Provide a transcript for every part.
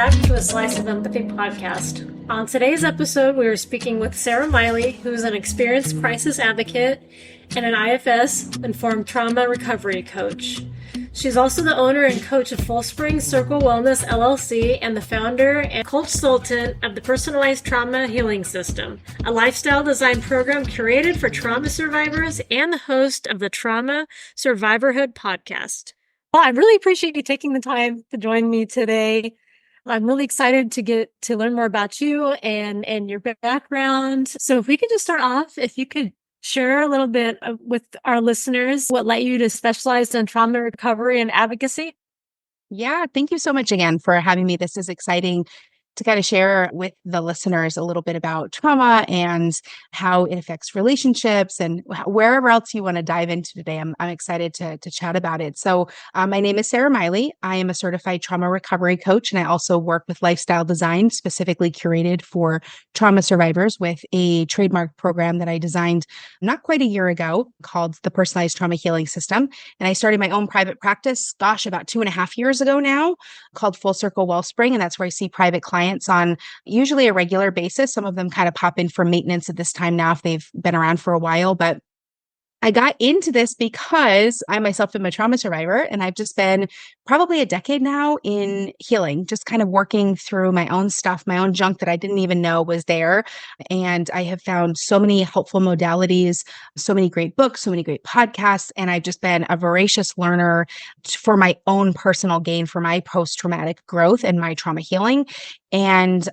back to a Slice of Empathy podcast. On today's episode, we are speaking with Sara Miley, who is an experienced crisis advocate and an IFS-informed trauma recovery coach. She's also the owner and coach of Spring Circle Wellness LLC and the founder and consultant of the Personalized Trauma Healing System, a lifestyle design program curated for trauma survivors, and the host of the Trauma Survivorhood podcast. Well, I really appreciate you taking the time to join me today. I'm really excited to get to learn more about you and your background. So if we could just start off, if you could share a little bit with our listeners what led you to specialize in trauma recovery and advocacy. Yeah, thank you so much again for having me. This is exciting to kind of share with the listeners a little bit about trauma and how it affects relationships and wherever else you want to dive into today. I'm excited to chat about it. So my name is Sara Miley. I am a certified trauma recovery coach, and I also work with lifestyle design, specifically curated for trauma survivors with a trademark program that I designed not quite a year ago called the Personalized Trauma Healing System. And I started my own private practice, about 2.5 years ago now, called Full Circle Wellspring. And that's where I see private clients on usually a regular basis. Some of them kind of pop in for maintenance at this time now if they've been around for a while. But I got into this because I myself am a trauma survivor, and I've just been probably a decade now in healing, just kind of working through my own stuff, my own junk that I didn't even know was there. And I have found so many helpful modalities, so many great books, so many great podcasts, and I've just been a voracious learner for my own personal gain, for my post-traumatic growth and my trauma healing. And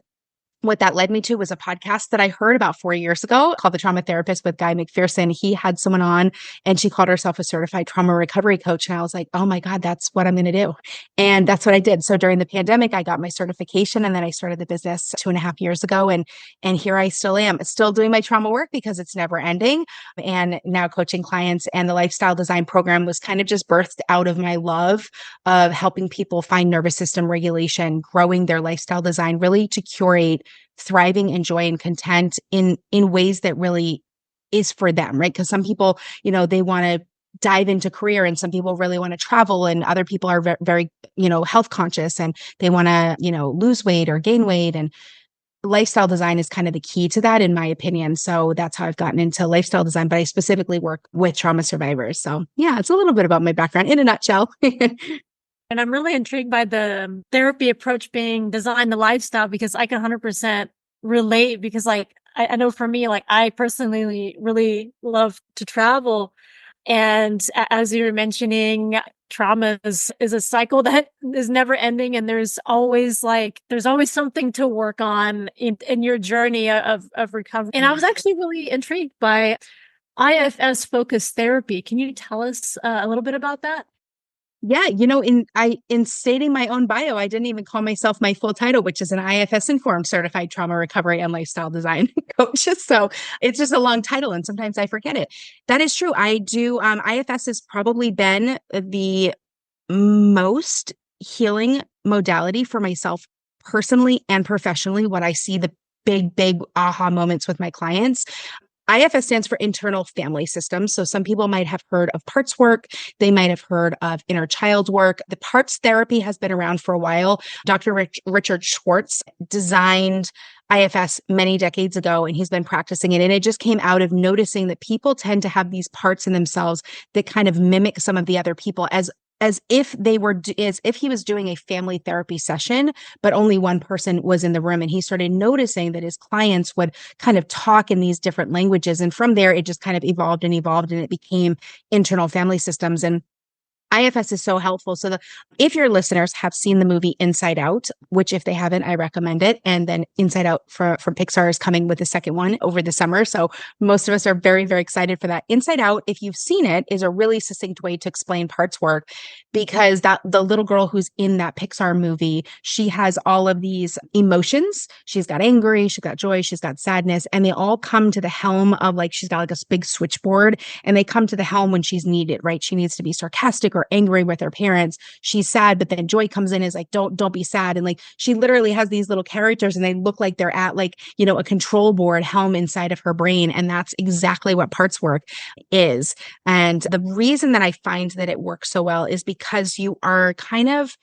what that led me to was a podcast that I heard about 4 years ago called The Trauma Therapist with Guy McPherson. He had someone on and she called herself a certified trauma recovery coach. And I was like, oh my God, that's what I'm going to do. And that's what I did. So during the pandemic, I got my certification, and then I started the business 2.5 years ago. And here I still am, still doing my trauma work because it's never ending, and now coaching clients. And the lifestyle design program was kind of just birthed out of my love of helping people find nervous system regulation, growing their lifestyle design, really to curate thriving and joy and content in ways that really is for them, right? Because some people, they want to dive into career, and some people really want to travel, and other people are very, health conscious, and they want to, lose weight or gain weight. And lifestyle design is kind of the key to that, in my opinion. So that's how I've gotten into lifestyle design, but I specifically work with trauma survivors. So yeah, it's a little bit about my background in a nutshell. And I'm really intrigued by the therapy approach being designed the lifestyle, because I can 100% relate, because I know for me, I personally really love to travel. And as you were mentioning, trauma is a cycle that is never ending. And there's always something to work on in your journey of recovery. And I was actually really intrigued by IFS focused therapy. Can you tell us a little bit about that? Yeah, in stating my own bio, I didn't even call myself my full title, which is an IFS-informed certified trauma recovery and lifestyle design coach. So it's just a long title, and sometimes I forget it. That is true. I do. IFS has probably been the most healing modality for myself personally and professionally. What I see the big aha moments with my clients. IFS stands for internal family systems. So some people might have heard of parts work. They might have heard of inner child work. The parts therapy has been around for a while. Dr. Richard Schwartz designed IFS many decades ago, and he's been practicing it. And it just came out of noticing that people tend to have these parts in themselves that kind of mimic some of the other people, as if he was doing a family therapy session, but only one person was in the room. And he started noticing that his clients would kind of talk in these different languages. And from there, it just kind of evolved, and it became internal family systems. And IFS is so helpful. So if your listeners have seen the movie Inside Out, which if they haven't, I recommend it. And then Inside Out from Pixar is coming with the second one over the summer. So most of us are very, very excited for that. Inside Out, if you've seen it, is a really succinct way to explain parts work, because the little girl who's in that Pixar movie, she has all of these emotions. She's got angry, she's got joy, she's got sadness, and they all come to the helm of she's got a big switchboard, and they come to the helm when she's needed, right? She needs to be sarcastic or angry with her parents. She's sad, but then joy comes in, is don't be sad. And she literally has these little characters, and they look like they're at a control board helm inside of her brain. And that's exactly what parts work is. And the reason that I find that it works so well is because you are kind of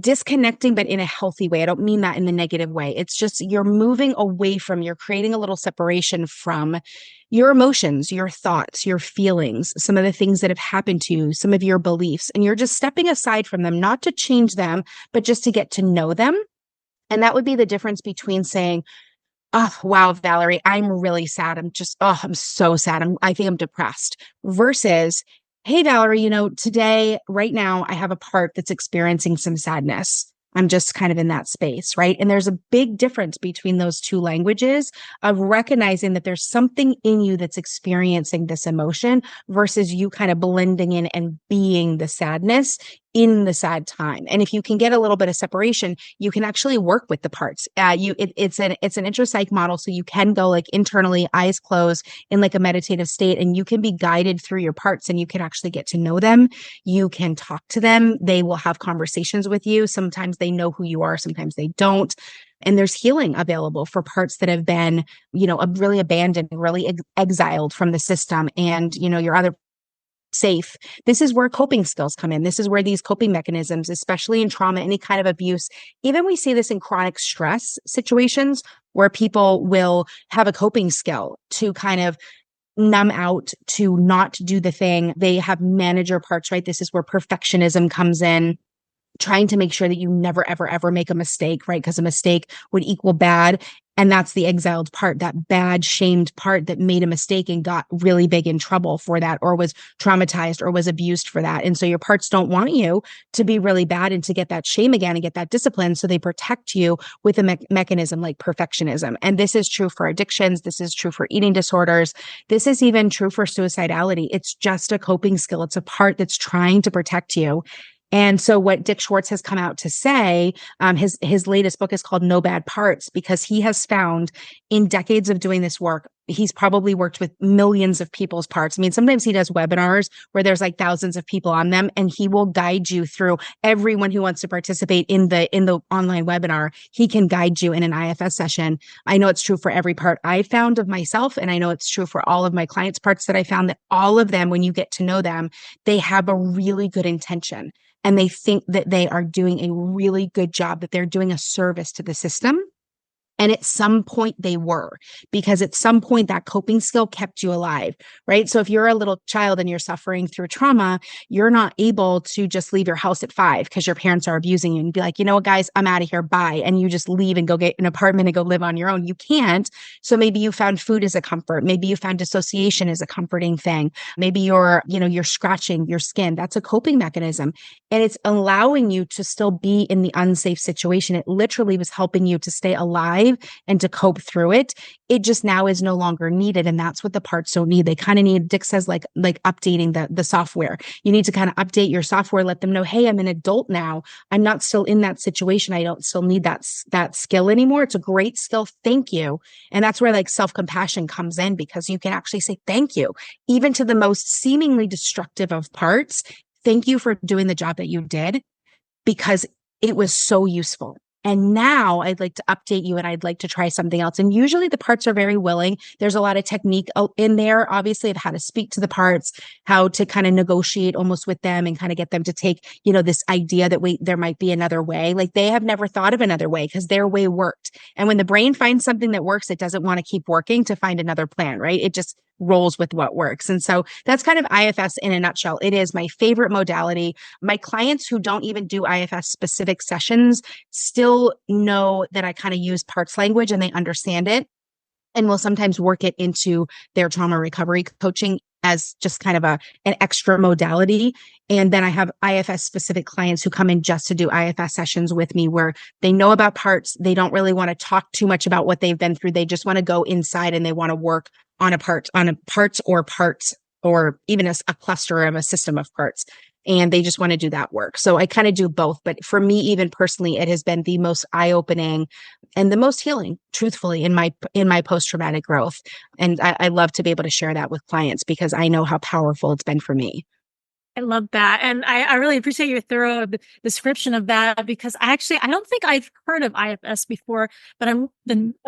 disconnecting, but in a healthy way. I don't mean that in the negative way. It's just you're moving away from, you're creating a little separation from your emotions, your thoughts, your feelings, some of the things that have happened to you, some of your beliefs, and you're just stepping aside from them, not to change them, but just to get to know them. And that would be the difference between saying, oh, wow, Valerie, I'm really sad. I'm so sad. I think I'm depressed versus, hey, Valerie, today, right now, I have a part that's experiencing some sadness. I'm just kind of in that space, right? And there's a big difference between those two languages of recognizing that there's something in you that's experiencing this emotion versus you kind of blending in and being the sadness in the sad time. And if you can get a little bit of separation, you can actually work with the parts. It's an intrapsych model. So you can go like internally, eyes closed in like a meditative state, and you can be guided through your parts and you can actually get to know them. You can talk to them. They will have conversations with you. Sometimes they know who you are. Sometimes they don't. And there's healing available for parts that have been, really abandoned, really exiled from the system. And, your other safe. This is where coping skills come in. This is where these coping mechanisms, especially in trauma, any kind of abuse, even we see this in chronic stress situations where people will have a coping skill to kind of numb out, to not do the thing. They have manager parts, right? This is where perfectionism comes in, trying to make sure that you never, ever, ever make a mistake, right? Because a mistake would equal bad. And that's the exiled part, that bad, shamed part that made a mistake and got really big in trouble for that, or was traumatized or was abused for that. And so your parts don't want you to be really bad and to get that shame again and get that discipline. So they protect you with a mechanism like perfectionism. And this is true for addictions. This is true for eating disorders. This is even true for suicidality. It's just a coping skill. It's a part that's trying to protect you. And so what Dick Schwartz has come out to say, his latest book is called No Bad Parts, because he has found in decades of doing this work, he's probably worked with millions of people's parts. I mean, sometimes he does webinars where there's like thousands of people on them, and he will guide you through everyone who wants to participate in the online webinar. He can guide you in an IFS session. I know it's true for every part I found of myself, and I know it's true for all of my clients' parts that I found, that all of them, when you get to know them, they have a really good intention. And they think that they are doing a really good job, that they're doing a service to the system. And at some point they were, because at some point that coping skill kept you alive, right? So if you're a little child and you're suffering through trauma, you're not able to just leave your house at 5 because your parents are abusing you and be like, you know what, guys, I'm out of here. Bye. And you just leave and go get an apartment and go live on your own. You can't. So maybe you found food as a comfort. Maybe you found dissociation as a comforting thing. Maybe you're scratching your skin. That's a coping mechanism. And it's allowing you to still be in the unsafe situation. It literally was helping you to stay alive and to cope through it. It just now is no longer needed. And that's what the parts don't need. They kind of need, Dick says, like updating the software. You need to kind of update your software, let them know, hey, I'm an adult now. I'm not still in that situation. I don't still need that skill anymore. It's a great skill. Thank you. And that's where like self-compassion comes in, because you can actually say thank you, even to the most seemingly destructive of parts. Thank you for doing the job that you did, because it was so useful. And now I'd like to update you and I'd like to try something else. And usually the parts are very willing. There's a lot of technique in there, obviously, of how to speak to the parts, how to kind of negotiate almost with them and kind of get them to take, this idea that, wait, there might be another way. Like they have never thought of another way because their way worked. And when the brain finds something that works, it doesn't want to keep working to find another plan, right? It just rolls with what works. And so that's kind of IFS in a nutshell. It is my favorite modality. My clients who don't even do IFS specific sessions still know that I kind of use parts language and they understand it, and will sometimes work it into their trauma recovery coaching as just kind of an extra modality. And then I have IFS specific clients who come in just to do IFS sessions with me, where they know about parts. They don't really want to talk too much about what they've been through. They just want to go inside and they want to work on a parts, or even a cluster of a system of parts. And they just want to do that work. So I kind of do both. But for me, even personally, it has been the most eye-opening and the most healing, truthfully, in my post-traumatic growth. And I love to be able to share that with clients because I know how powerful it's been for me. I love that. And I really appreciate your thorough description of that, because I don't think I've heard of IFS before, but I'm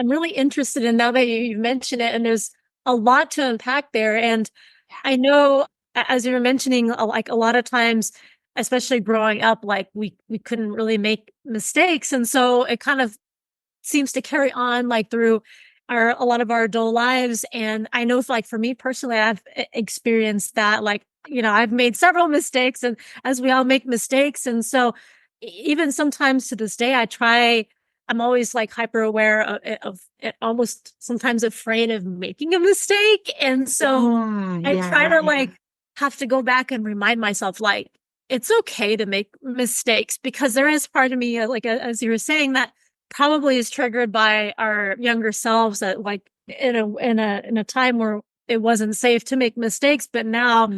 really interested in, now that you mention it, and there's a lot to unpack there. And I know, as you were mentioning, like a lot of times especially growing up, like we couldn't really make mistakes. And so it kind of seems to carry on like through a lot of our adult lives. And I know like for me personally, I've experienced that, like, I've made several mistakes, and as we all make mistakes. And so even sometimes to this day, I'm always like hyper aware of almost sometimes afraid of making a mistake. And so I try to like have to go back and remind myself, like, it's okay to make mistakes, because there is part of me, like, as you were saying, that probably is triggered by our younger selves, that like in a time where it wasn't safe to make mistakes. But now,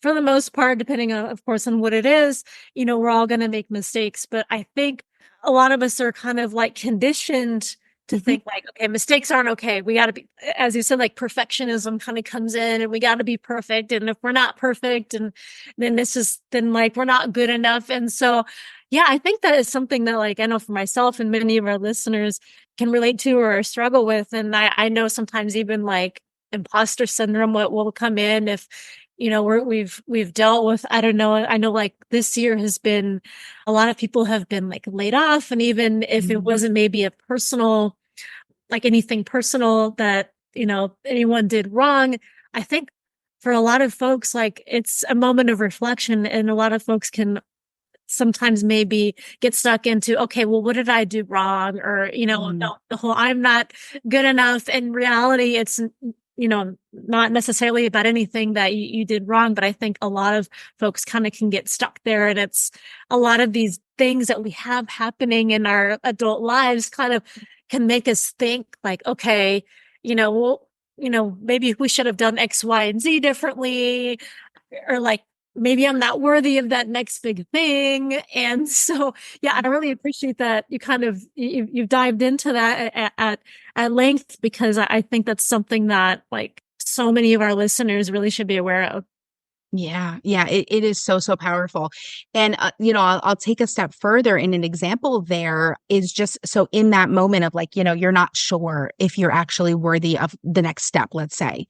for the most part, depending on, of course, on what it is, we're all going to make mistakes. But I think a lot of us are kind of like conditioned to think like, okay, mistakes aren't okay. We got to be, as you said, like perfectionism kind of comes in, and we got to be perfect. And if we're not perfect, and then like we're not good enough. And so, yeah, I think that is something that, like, I know for myself and many of our listeners can relate to or struggle with. And I know sometimes even like imposter syndrome will come in if, we've dealt with, I don't know. I know like this year has been, a lot of people have been like laid off. And even if it wasn't maybe a personal, like anything personal that, anyone did wrong, I think for a lot of folks, like, it's a moment of reflection, and a lot of folks can sometimes maybe get stuck into, okay, well, what did I do wrong? Or, no, the whole, I'm not good enough. In reality, it's, not necessarily about anything that you did wrong, but I think a lot of folks kind of can get stuck there. And it's a lot of these things that we have happening in our adult lives kind of can make us think like, okay, well, maybe we should have done X, Y, and Z differently, or like, maybe I'm not worthy of that next big thing. And so, yeah, I really appreciate that you kind of, you've dived into that at length, because I think that's something that like so many of our listeners really should be aware of. Yeah. Yeah. It is so, so powerful. And, I'll take a step further. And an example there is just so in that moment of like, you're not sure if you're actually worthy of the next step, let's say.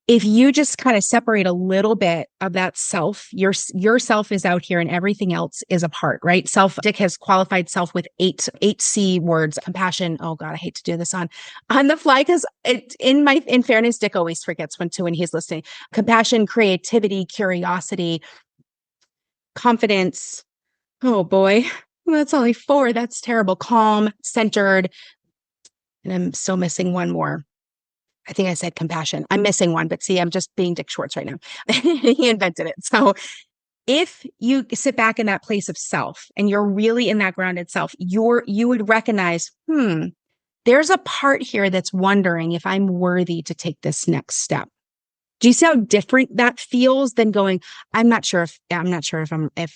If you just kind of separate a little bit of that self, your self is out here and everything else is apart, right? Self, Dick has qualified self with eight C words: compassion. Oh God, I hate to do this on the fly, because in fairness, Dick always forgets when he's listening. Compassion, creativity, curiosity, confidence. Oh boy, that's only 4. That's terrible. Calm, centered. And I'm still missing one more. I think I said compassion. I'm missing one, but see, I'm just being Dick Schwartz right now. He invented it. So if you sit back in that place of self and you're really in that grounded self, you would recognize, there's a part here that's wondering if I'm worthy to take this next step. Do you see how different that feels than going, I'm not sure if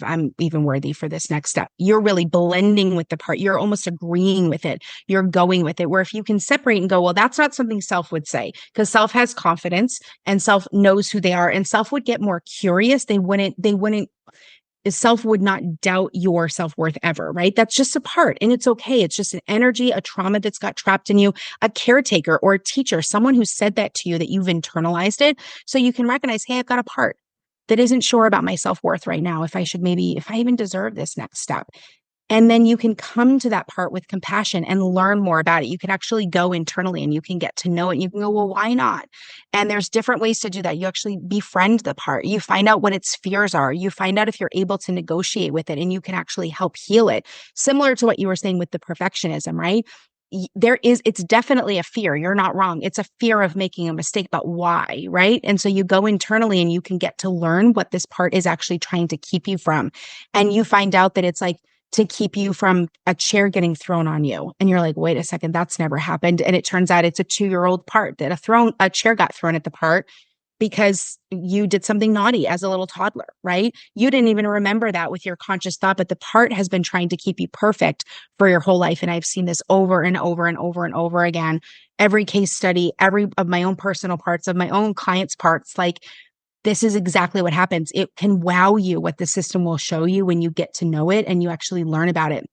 I'm even worthy for this next step. You're really blending with the part. You're almost agreeing with it. You're going with it. Where if you can separate and go, well, that's not something self would say, because self has confidence and self knows who they are, and self would get more curious. Self would not doubt your self-worth ever, right? That's just a part, and it's okay. It's just an energy, a trauma that's got trapped in you, a caretaker or a teacher, someone who said that to you, that you've internalized it. So you can recognize, hey, I've got a part that isn't sure about my self-worth right now. If I even deserve this next step. And then you can come to that part with compassion and learn more about it. You can actually go internally and you can get to know it. You can go, well, why not? And there's different ways to do that. You actually befriend the part. You find out what its fears are. You find out if you're able to negotiate with it, and you can actually help heal it. Similar to what you were saying with the perfectionism, right? It's definitely a fear. You're not wrong. It's a fear of making a mistake, but why, right? And so you go internally and you can get to learn what this part is actually trying to keep you from. And you find out that it's like, to keep you from a chair getting thrown on you. And you're like, wait a second, that's never happened. And it turns out it's a 2-year-old part that a chair got thrown at the part because you did something naughty as a little toddler, right? You didn't even remember that with your conscious thought, but the part has been trying to keep you perfect for your whole life. And I've seen this over and over and over and over again. Every case study, every of my own personal parts, of my own clients' parts, like, this is exactly what happens. It can wow you what the system will show you when you get to know it and you actually learn about it.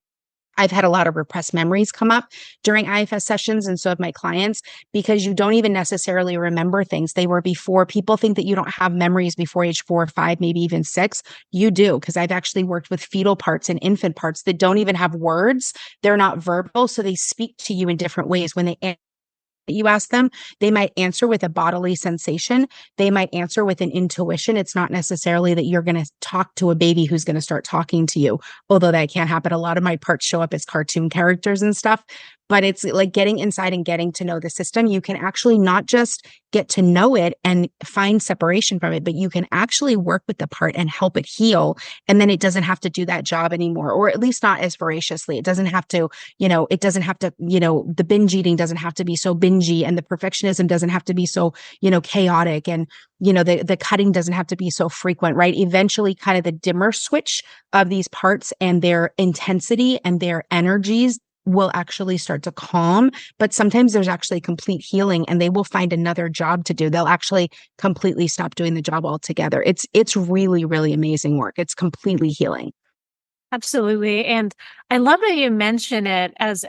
I've had a lot of repressed memories come up during IFS sessions, and so have my clients, because you don't even necessarily remember things. They were before. People think that you don't have memories before age 4 or 5, maybe even 6. You do, because I've actually worked with fetal parts and infant parts that don't even have words. They're not verbal, so they speak to you in different ways. When you ask them, they might answer with a bodily sensation. They might answer with an intuition. It's not necessarily that you're going to talk to a baby who's going to start talking to you, although that can happen. A lot of my parts show up as cartoon characters and stuff, but it's like getting inside and getting to know the system. You can actually not just get to know it and find separation from it, but you can actually work with the part and help it heal. And then it doesn't have to do that job anymore, or at least not as voraciously. It doesn't have to, the binge eating doesn't have to be so bingy, and the perfectionism doesn't have to be so, chaotic. And, the cutting doesn't have to be so frequent, right? Eventually kind of the dimmer switch of these parts and their intensity and their energies will actually start to calm, but sometimes there's actually complete healing and they will find another job to do. They'll actually completely stop doing the job altogether. It's really, really amazing work. It's completely healing. Absolutely. And I love that you mention it as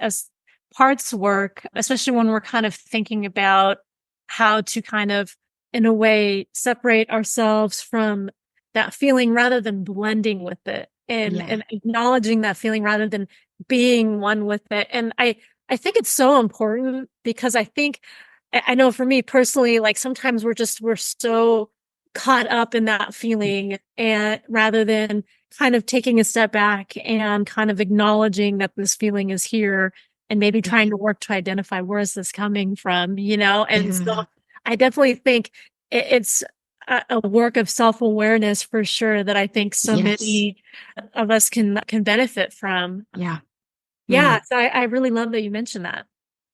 parts work, especially when we're kind of thinking about how to kind of, in a way, separate ourselves from that feeling rather than blending with it, and acknowledging that feeling rather than being one with it. And I think it's so important, because I know for me personally, like sometimes we're so caught up in that feeling, and rather than kind of taking a step back and kind of acknowledging that this feeling is here, and maybe trying to work to identify where is this coming from, And so I definitely think it's a work of self-awareness for sure, that I think so many of us can benefit from. Yeah. Yeah. So I really love that you mentioned that.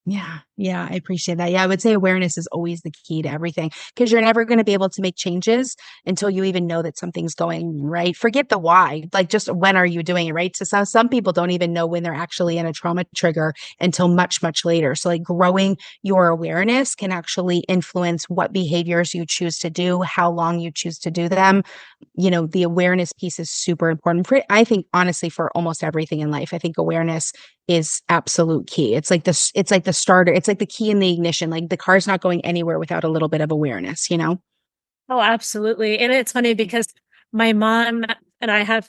Yeah. Yeah. I appreciate that. Yeah. I would say awareness is always the key to everything, because you're never going to be able to make changes until you even know that something's going right. Forget the why, like just when are you doing it, right? So some people don't even know when they're actually in a trauma trigger until much, much later. So like growing your awareness can actually influence what behaviors you choose to do, how long you choose to do them. The awareness piece is super important. I think honestly, for almost everything in life, I think awareness is absolute key. It's like the starter. It's like the key in the ignition. Like the car's not going anywhere without a little bit of awareness. Oh, absolutely. And it's funny because my mom and I have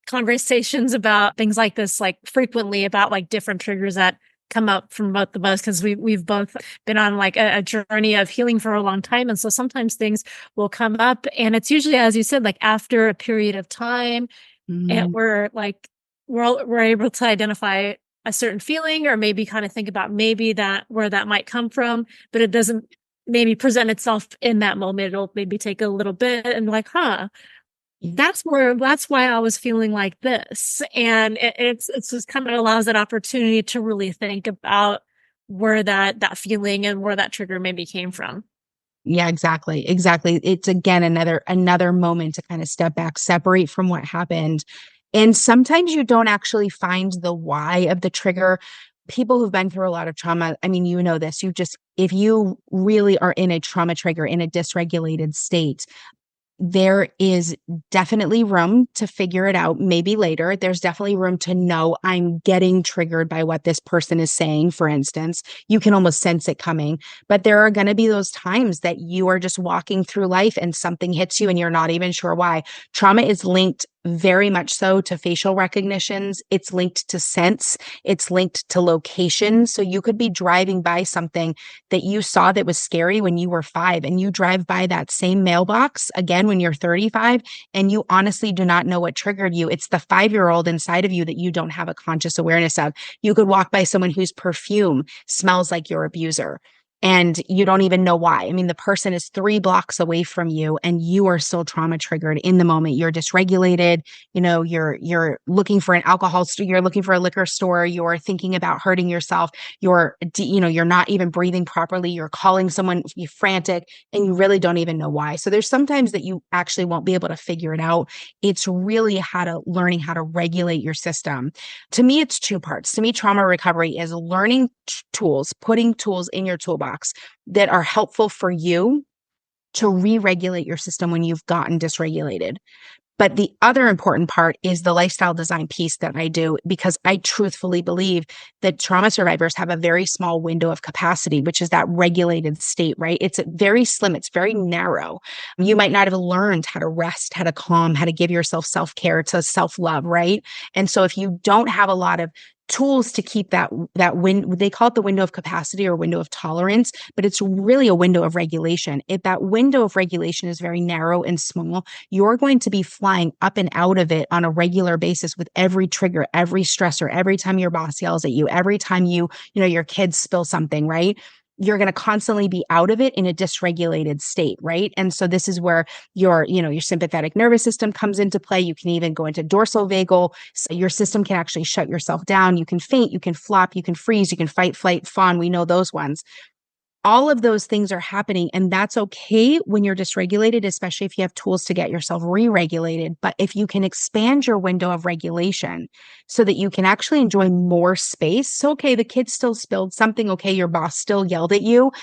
conversations about things like this, like frequently, about like different triggers that come up from both of us, because we've both been on like a journey of healing for a long time. And so sometimes things will come up, and it's usually, as you said, like after a period of time, and we're able to identify a certain feeling, or maybe kind of think about maybe that where that might come from, but it doesn't maybe present itself in that moment. It'll maybe take a little bit, and like, that's why I was feeling like this. And it's just kind of allows that opportunity to really think about where that feeling and where that trigger maybe came from. Yeah, exactly. Exactly. It's again another moment to kind of step back, separate from what happened. And sometimes you don't actually find the why of the trigger. People who've been through a lot of trauma, I mean, this, if you really are in a trauma trigger, in a dysregulated state, there is definitely room to figure it out. Maybe later, there's definitely room to know I'm getting triggered by what this person is saying. For instance, you can almost sense it coming, but there are going to be those times that you are just walking through life and something hits you and you're not even sure why. Trauma is linked very much so to facial recognitions. It's linked to sense. It's linked to location. So you could be driving by something that you saw that was scary when you were 5, and you drive by that same mailbox again when you're 35, and you honestly do not know what triggered you. It's the 5-year-old inside of you that you don't have a conscious awareness of. You could walk by someone whose perfume smells like your abuser, and you don't even know why. I mean, the person is 3 blocks away from you and you are still trauma triggered in the moment. You're dysregulated. You're looking for an alcohol store. You're looking for a liquor store. You're thinking about hurting yourself. You're not even breathing properly. You're calling someone, you're frantic, and you really don't even know why. So there's sometimes that you actually won't be able to figure it out. It's really learning how to regulate your system. To me, it's 2 parts. To me, trauma recovery is learning tools, putting tools in your toolbox that are helpful for you to re-regulate your system when you've gotten dysregulated. But the other important part is the lifestyle design piece that I do, because I truthfully believe that trauma survivors have a very small window of capacity, which is that regulated state, right? It's very slim, it's very narrow. You might not have learned how to rest, how to calm, how to give yourself self-care, to self-love, right? And so if you don't have a lot of tools to keep they call it the window of capacity or window of tolerance, but it's really a window of regulation. If that window of regulation is very narrow and small, you're going to be flying up and out of it on a regular basis with every trigger, every stressor, every time your boss yells at you, every time your kids spill something, right? You're going to constantly be out of it in a dysregulated state, right? And so this is where your sympathetic nervous system comes into play. You can even go into dorsal vagal. So your system can actually shut yourself down. You can faint, you can flop, you can freeze, you can fight, flight, fawn. We know those ones. All of those things are happening, and that's okay when you're dysregulated, especially if you have tools to get yourself re-regulated. But if you can expand your window of regulation so that you can actually enjoy more space. So, okay, the kid still spilled something. Okay, your boss still yelled at you.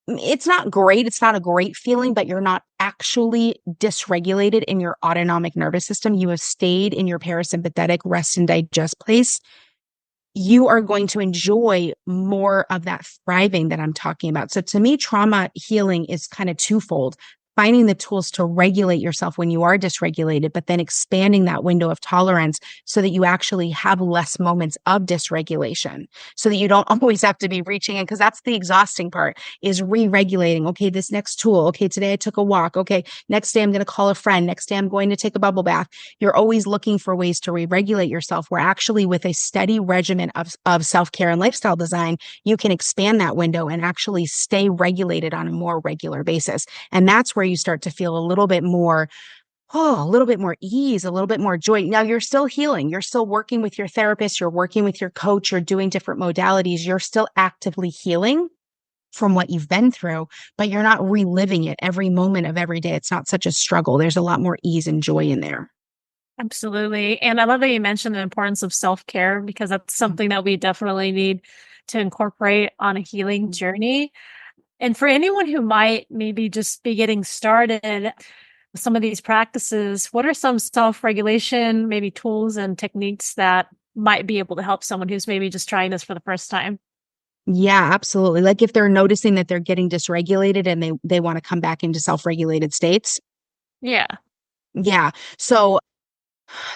It's not great. It's not a great feeling, but you're not actually dysregulated in your autonomic nervous system. You have stayed in your parasympathetic rest and digest place. You are going to enjoy more of that thriving that I'm talking about. So to me, trauma healing is kind of twofold. Finding the tools to regulate yourself when you are dysregulated, but then expanding that window of tolerance so that you actually have less moments of dysregulation, so that you don't always have to be reaching in, because that's the exhausting part, is re-regulating. Okay, this next tool. Okay, today I took a walk. Okay, next day I'm going to call a friend. Next day I'm going to take a bubble bath. You're always looking for ways to re-regulate yourself, where actually with a steady regimen of self-care and lifestyle design, you can expand that window and actually stay regulated on a more regular basis. And that's where you start to feel a little bit more ease, a little bit more joy. Now you're still healing. You're still working with your therapist. You're working with your coach. You're doing different modalities. You're still actively healing from what you've been through, but you're not reliving it every moment of every day. It's not such a struggle. There's a lot more ease and joy in there. Absolutely. And I love that you mentioned the importance of self-care, because that's something that we definitely need to incorporate on a healing journey. And for anyone who might maybe just be getting started with some of these practices, what are some self-regulation, maybe tools and techniques that might be able to help someone who's maybe just trying this for the first time? Yeah, absolutely. Like if they're noticing that they're getting dysregulated and they want to come back into self-regulated states. Yeah. Yeah. So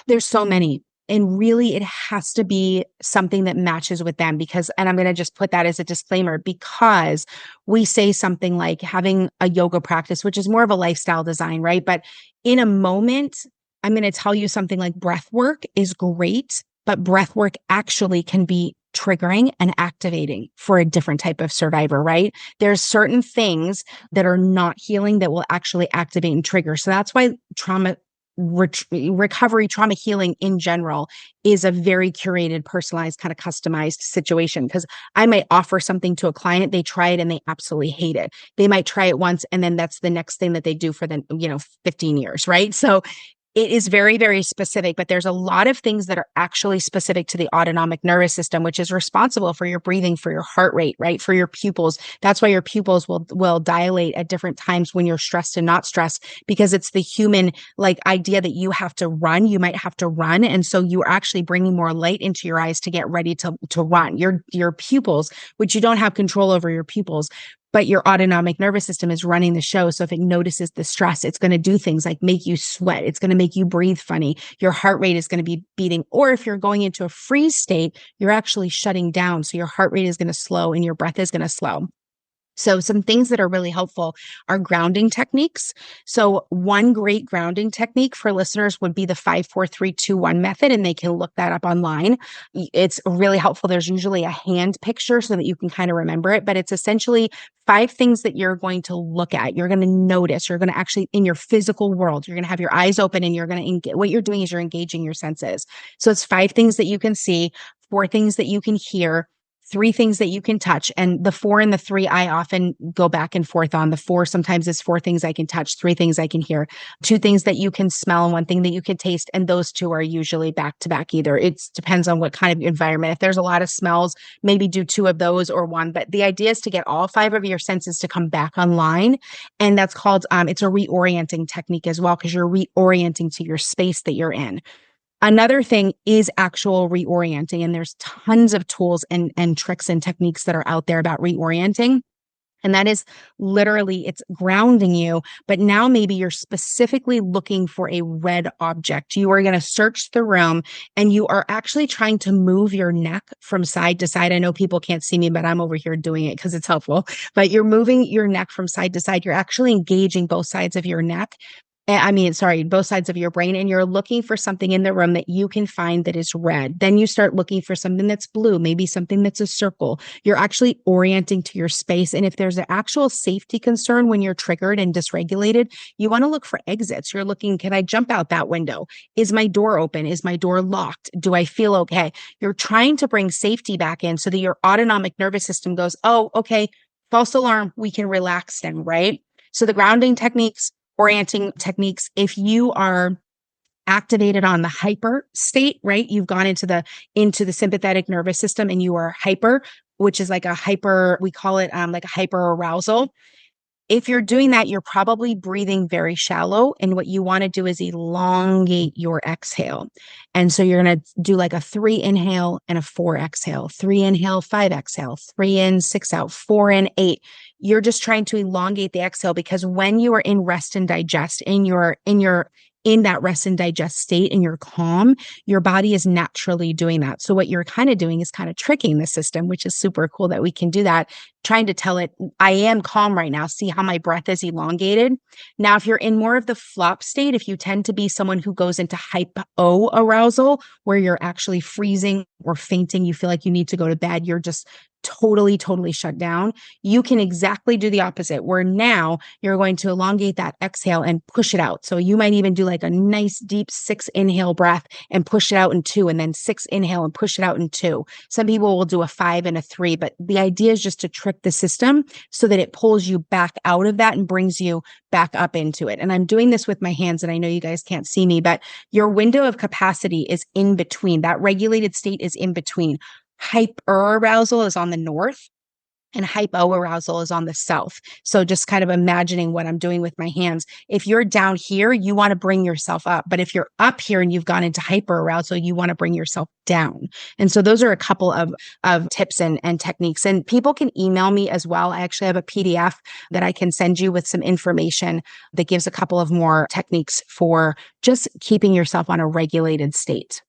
there's so many. And really, it has to be something that matches with them, and I'm going to just put that as a disclaimer, because we say something like having a yoga practice, which is more of a lifestyle design, right? But in a moment, I'm going to tell you something like breath work is great, but breath work actually can be triggering and activating for a different type of survivor, right? There's certain things that are not healing that will actually activate and trigger. So that's why recovery, trauma healing in general is a very curated, personalized, kind of customized situation. Because I might offer something to a client, they try it and they absolutely hate it. They might try it once and then that's the next thing that they do for the 15 years, right? So it is very, very specific, but there's a lot of things that are actually specific to the autonomic nervous system, which is responsible for your breathing, for your heart rate, right? For your pupils. That's why your pupils will dilate at different times when you're stressed and not stressed, because it's the human idea that you have to run. You might have to run. And so you're actually bringing more light into your eyes to get ready to run. Your pupils, which you don't have control over your pupils, but your autonomic nervous system is running the show. So if it notices the stress, it's going to do things like make you sweat. It's going to make you breathe funny. Your heart rate is going to be beating. Or if you're going into a freeze state, you're actually shutting down. So your heart rate is going to slow and your breath is going to slow. So some things that are really helpful are grounding techniques. So one great grounding technique for listeners would be the 5-4-3-2-1 method, and they can look that up online. It's really helpful. There's usually a hand picture so that you can kind of remember it, but it's essentially 5 things that you're going to look at. You're going to notice, you're going to actually in your physical world, you're going to have your eyes open and you're going to what you're doing is you're engaging your senses. So it's 5 things that you can see, 4 things that you can hear, three things that you can touch. And the four and the three, I often go back and forth on. The four sometimes is four things I can touch, three things I can hear, two things that you can smell, and one thing that you can taste. And those two are usually back to back either. It depends on what kind of environment. If there's a lot of smells, maybe do two of those or one. But the idea is to get all five of your senses to come back online. And that's called, it's a reorienting technique as well, because you're reorienting to your space that you're in. Another thing is actual reorienting. And there's tons of tools and tricks and techniques that are out there about reorienting. And that is literally, it's grounding you. But now maybe you're specifically looking for a red object. You are going to search the room and you are actually trying to move your neck from side to side. I know people can't see me, but I'm over here doing it because it's helpful. But you're moving your neck from side to side. You're actually engaging both sides of your neck. Both sides of your brain, and you're looking for something in the room that you can find that is red. Then you start looking for something that's blue, maybe something that's a circle. You're actually orienting to your space. And if there's an actual safety concern when you're triggered and dysregulated, you want to look for exits. You're looking, can I jump out that window? Is my door open? Is my door locked? Do I feel okay? You're trying to bring safety back in so that your autonomic nervous system goes, oh, okay, false alarm, we can relax then, right? So the grounding techniques, orienting techniques, if you are activated on the hyper state, right? You've gone into the sympathetic nervous system and you are hyper, which is like we call it like a hyper arousal. If you're doing that, you're probably breathing very shallow. And what you want to do is elongate your exhale. And so you're going to do like a 3 inhale and a 4 exhale, 3 inhale, 5 exhale, 3 in, 6 out, 4 in, 8. You're just trying to elongate the exhale, because when you are in rest and digest, in that rest and digest state and you're calm, your body is naturally doing that. So what you're kind of doing is kind of tricking the system, which is super cool that we can do that, trying to tell it, I am calm right now. See how my breath is elongated. Now, if you're in more of the flop state, if you tend to be someone who goes into hypo arousal, where you're actually freezing or fainting, you feel like you need to go to bed, you're just totally shut down. You can exactly do the opposite, where now you're going to elongate that exhale and push it out. So you might even do like a nice deep 6 inhale breath and push it out in 2, and then 6 inhale and push it out in 2. Some people will do a 5 and a 3, but the idea is just to trick the system so that it pulls you back out of that and brings you back up into it. And I'm doing this with my hands, and I know you guys can't see me, but your window of capacity is in between. That regulated state is in between. Hyper arousal is on the north and hypo arousal is on the south. So just kind of imagining what I'm doing with my hands. If you're down here, you want to bring yourself up. But if you're up here and you've gone into hyper arousal, you want to bring yourself down. And so those are a couple of tips and techniques. And people can email me as well. I actually have a PDF that I can send you with some information that gives a couple of more techniques for just keeping yourself on a regulated state.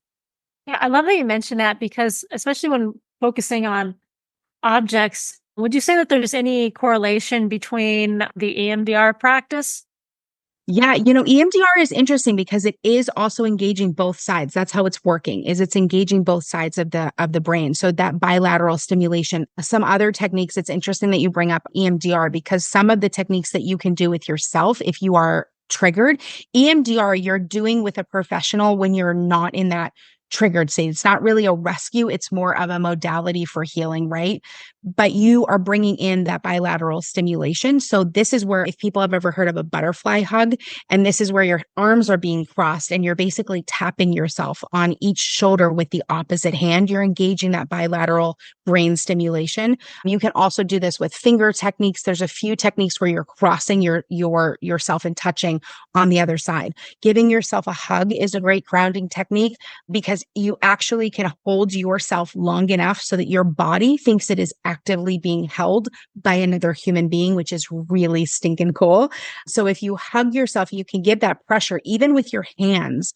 Yeah, I love that you mentioned that, because especially when focusing on objects, would you say that there's any correlation between the EMDR practice? Yeah, EMDR is interesting because it is also engaging both sides. That's how it's working, is it's engaging both sides of the brain. So that bilateral stimulation. Some other techniques, it's interesting that you bring up EMDR, because some of the techniques that you can do with yourself, if you are triggered, EMDR you're doing with a professional when you're not in that triggered state. It's not really a rescue. It's more of a modality for healing, right? But you are bringing in that bilateral stimulation. So this is where, if people have ever heard of a butterfly hug, and this is where your arms are being crossed and you're basically tapping yourself on each shoulder with the opposite hand, you're engaging that bilateral brain stimulation. You can also do this with finger techniques. There's a few techniques where you're crossing yourself and touching on the other side. Giving yourself a hug is a great grounding technique, because you actually can hold yourself long enough so that your body thinks it is actively being held by another human being, which is really stinking cool. So if you hug yourself, you can give that pressure, even with your hands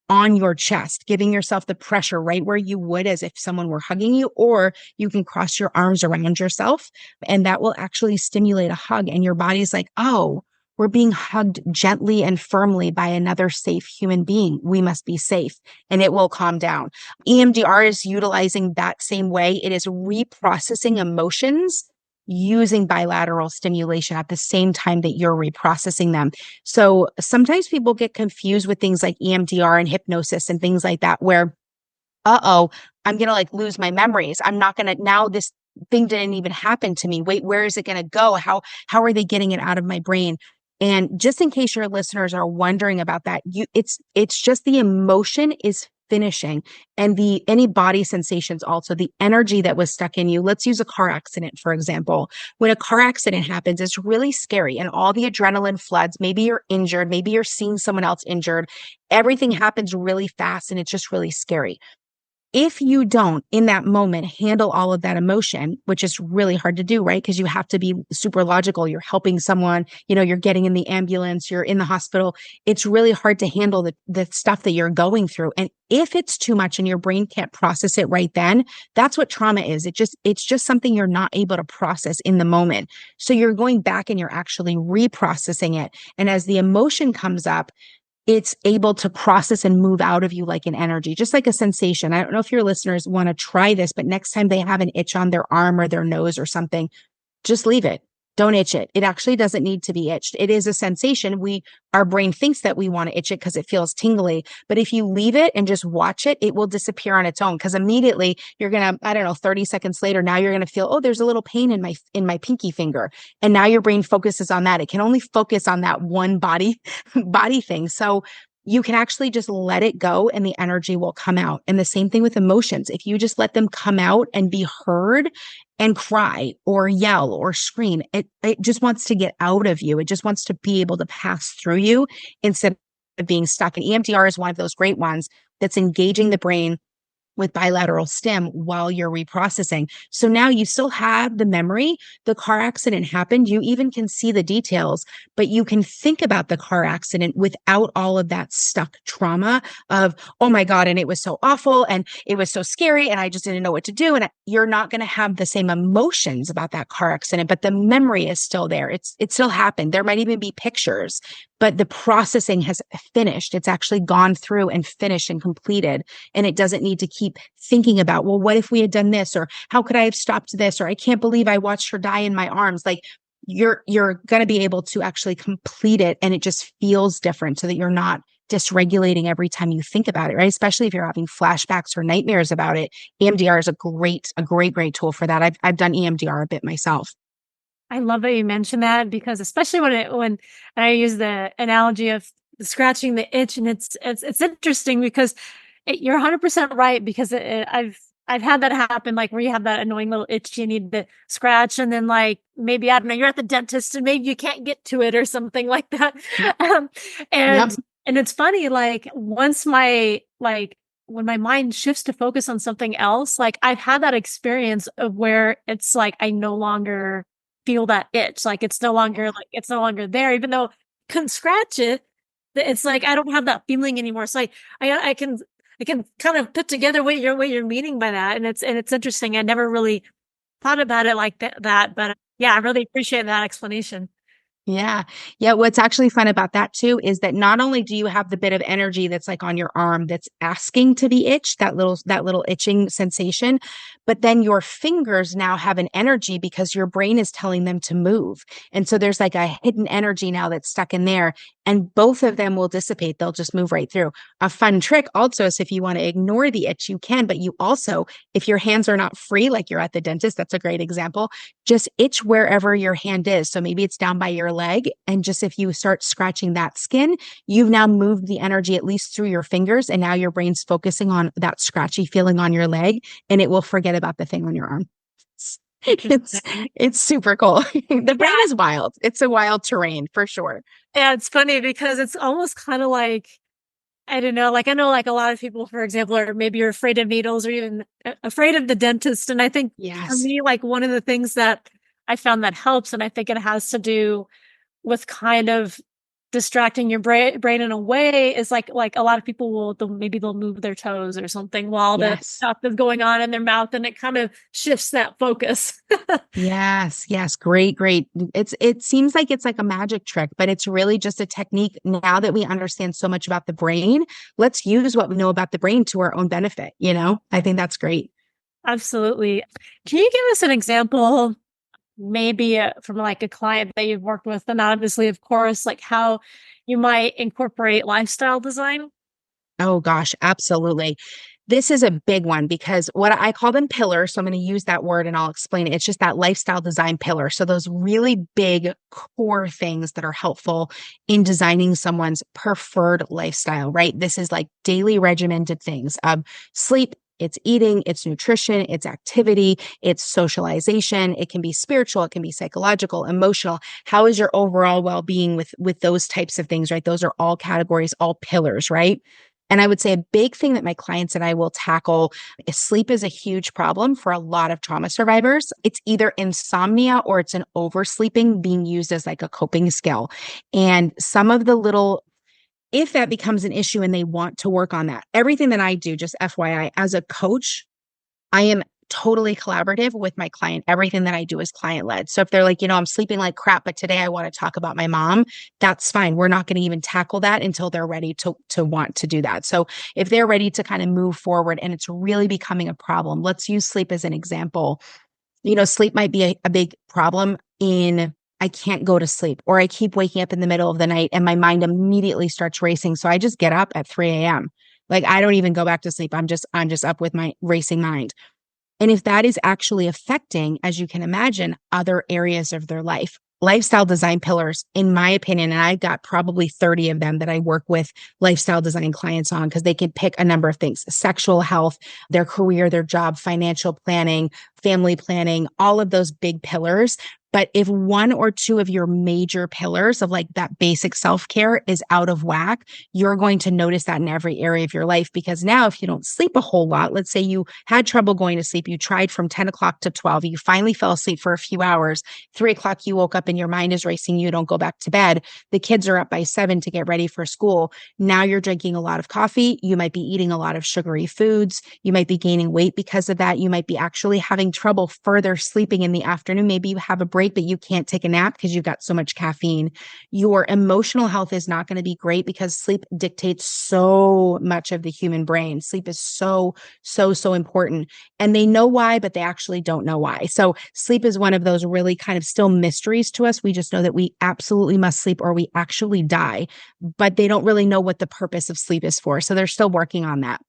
on your chest, giving yourself the pressure right where you would as if someone were hugging you, or you can cross your arms around yourself, and that will actually stimulate a hug. And your body's like, oh, we're being hugged gently and firmly by another safe human being. We must be safe, and it will calm down. EMDR is utilizing that same way. It is reprocessing emotions using bilateral stimulation at the same time that you're reprocessing them. So sometimes people get confused with things like EMDR and hypnosis and things like that, where I'm going to like lose my memories. I'm not going to, now this thing didn't even happen to me. Wait, where is it going to go? How are they getting it out of my brain? And just in case your listeners are wondering about that, it's just the emotion is finishing, and the any body sensations, also the energy that was stuck in you. Let's use a car accident, for example. When a car accident happens, it's really scary and all the adrenaline floods. Maybe you're injured, maybe you're seeing someone else injured. Everything happens really fast and it's just really scary. If you don't, in that moment, handle all of that emotion, which is really hard to do, right? Because you have to be super logical. You're helping someone, you're getting in the ambulance, you're in the hospital. It's really hard to handle the stuff that you're going through. And if it's too much and your brain can't process it right then, that's what trauma is. It's just something you're not able to process in the moment. So you're going back and you're actually reprocessing it. And as the emotion comes up, it's able to process and move out of you like an energy, just like a sensation. I don't know if your listeners want to try this, but next time they have an itch on their arm or their nose or something, just leave it. Don't itch it. It actually doesn't need to be itched. It is a sensation. Our brain thinks that we want to itch it because it feels tingly. But if you leave it and just watch it, it will disappear on its own. Because immediately you're going to, I don't know, 30 seconds later, now you're going to feel, oh, there's a little pain in my pinky finger. And now your brain focuses on that. It can only focus on that one body thing. So you can actually just let it go and the energy will come out. And the same thing with emotions. If you just let them come out and be heard and cry or yell or scream, it just wants to get out of you. It just wants to be able to pass through you instead of being stuck. And EMDR is one of those great ones that's engaging the brain with bilateral stim while you're reprocessing. So now you still have the memory. The car accident happened. You even can see the details, but you can think about the car accident without all of that stuck trauma of, oh my God, and it was so awful and it was so scary and I just didn't know what to do. And you're not going to have the same emotions about that car accident, but the memory is still there. It still happened. There might even be pictures, but the processing has finished. It's actually gone through and finished and completed. And it doesn't need to keep thinking about, well, what if we had done this? Or how could I have stopped this? Or I can't believe I watched her die in my arms. Like you're going to be able to actually complete it. And it just feels different so that you're not dysregulating every time you think about it, right? Especially if you're having flashbacks or nightmares about it. EMDR is a great tool for that. I've done EMDR a bit myself. I love that you mentioned that, because especially when I use the analogy of scratching the itch, and it's interesting because you're 100% right, because I've had that happen, like where you have that annoying little itch you need to scratch, and then like maybe, I don't know, you're at the dentist and maybe you can't get to it or something like that. Um, and Yep. and it's funny, like once when my mind shifts to focus on something else, like I've had that experience of where it's like I no longer feel that itch. Like it's no longer there, even though I couldn't scratch it. It's like I don't have that feeling anymore. So I can kind of put together what you're meaning by that. And it's interesting. I never really thought about it like that, but yeah, I really appreciate that explanation. Yeah. Yeah. What's actually fun about that too is that not only do you have the bit of energy that's like on your arm that's asking to be itched, that little itching sensation, but then your fingers now have an energy because your brain is telling them to move. And so there's like a hidden energy now that's stuck in there, and both of them will dissipate. They'll just move right through. A fun trick also is if you want to ignore the itch, you can, but you also, if your hands are not free, like you're at the dentist, that's a great example, just itch wherever your hand is. So maybe it's down by your leg. And just if you start scratching that skin, you've now moved the energy at least through your fingers. And now your brain's focusing on that scratchy feeling on your leg, and it will forget about the thing on your arm. It's super cool. The brain is wild. It's a wild terrain for sure. Yeah, it's funny because it's almost kind of like, I don't know, like I know like a lot of people, for example, are maybe you're afraid of needles or even afraid of the dentist. And I think for Yes. me, like one of the things that I found that helps, and I think it has to do with kind of distracting your brain in a way, is like a lot of people they'll move their toes or something while the Yes. stuff is going on in their mouth, and it kind of shifts that focus. Yes, yes, great. It seems like it's like a magic trick, but it's really just a technique. Now that we understand so much about the brain, let's use what we know about the brain to our own benefit, you know? I think that's great. Absolutely. Can you give us an example, maybe from like a client that you've worked with, and obviously, of course, like how you might incorporate lifestyle design? Oh gosh, absolutely. This is a big one because what I call them pillars. So I'm going to use that word and I'll explain it. It's just that lifestyle design pillar. So those really big core things that are helpful in designing someone's preferred lifestyle, right? This is like daily regimented things. Sleep, it's eating, it's nutrition, it's activity, it's socialization. It can be spiritual, it can be psychological, emotional. How is your overall well-being with those types of things, right? Those are all categories, all pillars, right? And I would say a big thing that my clients and I will tackle is sleep is a huge problem for a lot of trauma survivors. It's either insomnia or it's an oversleeping being used as like a coping skill. And some of the little if that becomes an issue and they want to work on that, everything that I do, just FYI, as a coach, I am totally collaborative with my client. Everything that I do is client led. So if they're like, I'm sleeping like crap, but today I want to talk about my mom, that's fine. We're not going to even tackle that until they're ready to want to do that. So if they're ready to kind of move forward and it's really becoming a problem, let's use sleep as an example. Sleep might be a big problem in I can't go to sleep, or I keep waking up in the middle of the night and my mind immediately starts racing. So I just get up at 3 a.m. Like I don't even go back to sleep. I'm just up with my racing mind. And if that is actually affecting, as you can imagine, other areas of their life, lifestyle design pillars, in my opinion, and I've got probably 30 of them that I work with lifestyle design clients on because they can pick a number of things: sexual health, their career, their job, financial planning, family planning, all of those big pillars. But if one or two of your major pillars of like that basic self-care is out of whack, you're going to notice that in every area of your life. Because now if you don't sleep a whole lot, let's say you had trouble going to sleep, you tried from 10 o'clock to 12, you finally fell asleep for a few hours, 3 o'clock you woke up and your mind is racing, you don't go back to bed. The kids are up by 7 to get ready for school. Now you're drinking a lot of coffee. You might be eating a lot of sugary foods. You might be gaining weight because of that. You might be actually having trouble further sleeping in the afternoon. Maybe you have a break, but you can't take a nap because you've got so much caffeine. Your emotional health is not going to be great because sleep dictates so much of the human brain. Sleep is so important. And they know why, but they actually don't know why. So sleep is one of those really kind of still mysteries to us. We just know that we absolutely must sleep or we actually die, but they don't really know what the purpose of sleep is for. So they're still working on that.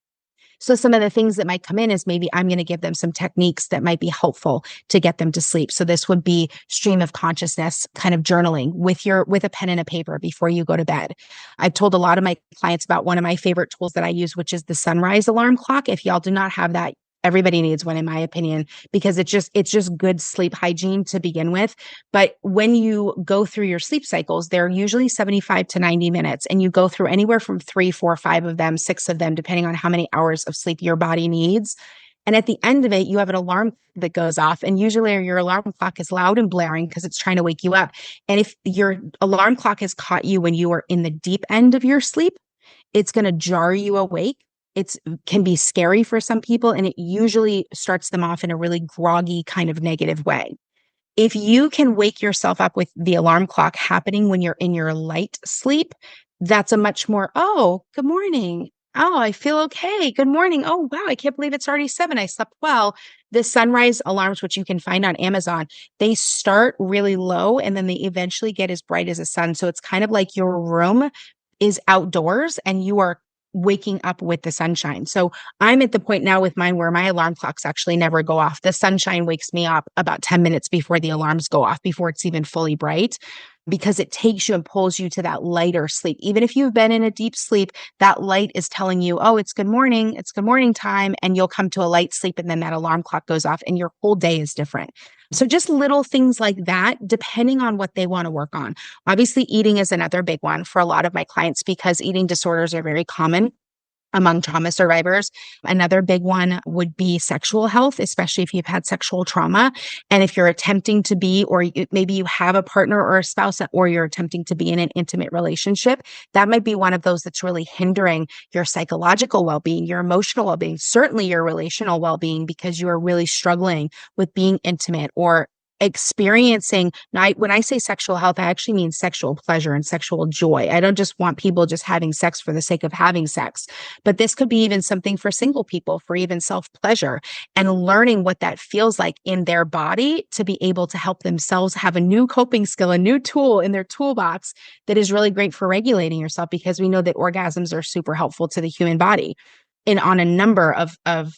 So some of the things that might come in is maybe I'm going to give them some techniques that might be helpful to get them to sleep. So this would be stream of consciousness kind of journaling with a pen and a paper before you go to bed. I've told a lot of my clients about one of my favorite tools that I use, which is the sunrise alarm clock. If y'all do not have that, everybody needs one, in my opinion, because it's just good sleep hygiene to begin with. But when you go through your sleep cycles, they're usually 75 to 90 minutes, and you go through anywhere from 3, 4, 5 of them, 6 of them, depending on how many hours of sleep your body needs. And at the end of it, you have an alarm that goes off, and usually your alarm clock is loud and blaring because it's trying to wake you up. And if your alarm clock has caught you when you are in the deep end of your sleep, it's going to jar you awake. It can be scary for some people, and it usually starts them off in a really groggy kind of negative way. If you can wake yourself up with the alarm clock happening when you're in your light sleep, that's a much more, oh, good morning. Oh, I feel okay. Good morning. Oh, wow. I can't believe it's already 7. I slept well. The sunrise alarms, which you can find on Amazon, they start really low and then they eventually get as bright as the sun. So it's kind of like your room is outdoors and you are waking up with the sunshine. So I'm at the point now with mine where my alarm clocks actually never go off. The sunshine wakes me up about 10 minutes before the alarms go off, before it's even fully bright, because it takes you and pulls you to that lighter sleep. Even if you've been in a deep sleep, that light is telling you, oh, it's good morning time, and you'll come to a light sleep, and then that alarm clock goes off and your whole day is different. So just little things like that, depending on what they want to work on. Obviously, eating is another big one for a lot of my clients because eating disorders are very common among trauma survivors. Another big one would be sexual health, especially if you've had sexual trauma. And if you're attempting to be, or maybe you have a partner or a spouse, or you're attempting to be in an intimate relationship, that might be one of those that's really hindering your psychological well-being, your emotional well-being, certainly your relational well-being, because you are really struggling with being intimate or experiencing. Now, when I say sexual health, I actually mean sexual pleasure and sexual joy. I don't just want people just having sex for the sake of having sex, but this could be even something for single people, for even self-pleasure, and learning what that feels like in their body to be able to help themselves have a new coping skill, a new tool in their toolbox that is really great for regulating yourself, because we know that orgasms are super helpful to the human body. on a number of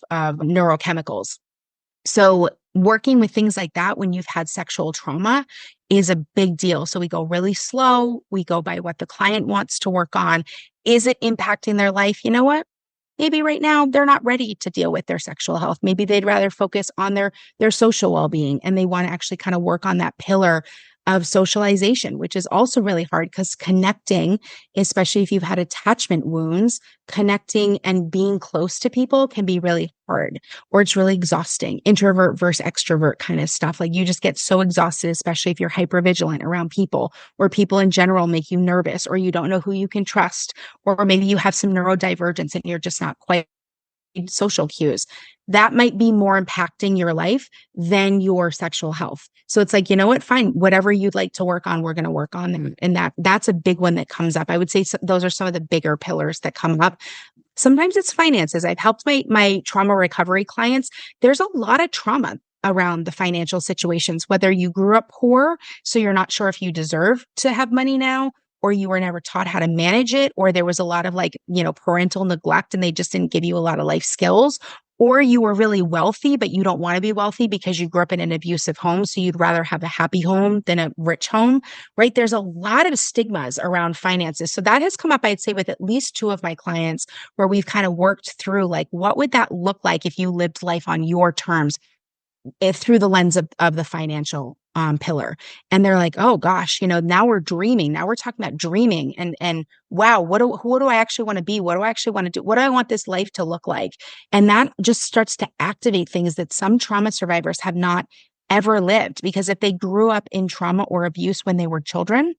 neurochemicals. So working with things like that when you've had sexual trauma is a big deal. So we go really slow. We go by what the client wants to work on. Is it impacting their life? You know what? Maybe right now they're not ready to deal with their sexual health. Maybe they'd rather focus on their social well-being, and they want to actually kind of work on that pillar of socialization, which is also really hard because connecting, especially if you've had attachment wounds, connecting and being close to people can be really hard, or it's really exhausting. Introvert versus extrovert kind of stuff. Like you just get so exhausted, especially if you're hypervigilant around people, or people in general make you nervous, or you don't know who you can trust, or maybe you have some neurodivergence and you're just not quite social cues. That might be more impacting your life than your sexual health. So it's like, you know what, fine, whatever you'd like to work on, we're going to work on them. And that's a big one that comes up. I would say those are some of the bigger pillars that come up. Sometimes it's finances. I've helped my trauma recovery clients. There's a lot of trauma around the financial situations, whether you grew up poor, so you're not sure if you deserve to have money now, or you were never taught how to manage it, or there was a lot of parental neglect and they just didn't give you a lot of life skills, or you were really wealthy, but you don't want to be wealthy because you grew up in an abusive home. So you'd rather have a happy home than a rich home, right? There's a lot of stigmas around finances. So that has come up, I'd say, with at least two of my clients, where we've kind of worked through, like, what would that look like if you lived life on your terms, through the lens of the financial pillar. And they're like, oh gosh, now we're dreaming. Now we're talking about dreaming and wow, who do I actually want to be? What do I actually want to do? What do I want this life to look like? And that just starts to activate things that some trauma survivors have not ever lived, because if they grew up in trauma or abuse when they were children,